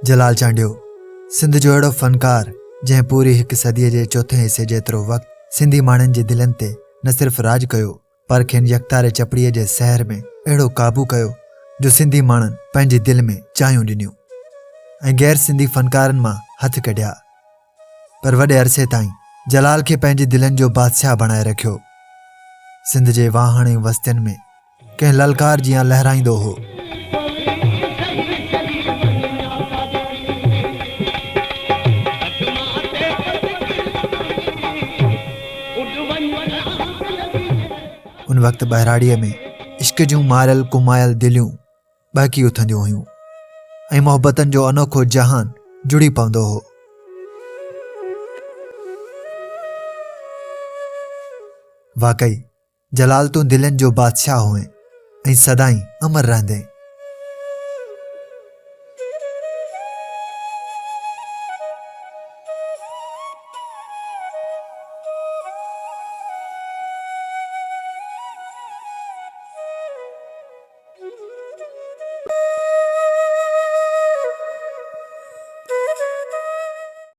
जलाल चांडियो सिंध जो अहिड़ो फ़नकार जंहिं पूरी हिक सदीअ जे चोथे हिसे जेतिरो वक़्तु सिंधी माण्हुनि जे दिलनि ते न सिर्फ़ राज कयो पर खेनि यकतारे चपड़ीअ जे सहर में अहिड़ो क़ाबू कयो जो सिंधी माण्हुनि पंहिंजे दिलि में चायूं ॾिनियूं ऐं गैर सिंधी फ़नकारनि मां हथ कढिया। पर वॾे अरसे ताईं जलाल खे पंहिंजे दिलनि जो बादशाह बणाए रखियो। सिंध जे वाहणे वस्तियुनि में कंहिं ललकार जीअं लहराईंदो हो। उन वक़्तु बहराड़ीअ में इश्क जूं मारियल कुमायल दिलियूं बहकी उथंदियूं हुयूं ऐं मोहबतनि जो अनोखो जहान जुड़ी पवंदो हो। वाकई जलाल तूं दिलनि जो बादशाह हुए ऐं सदाईं अमर रहंदे।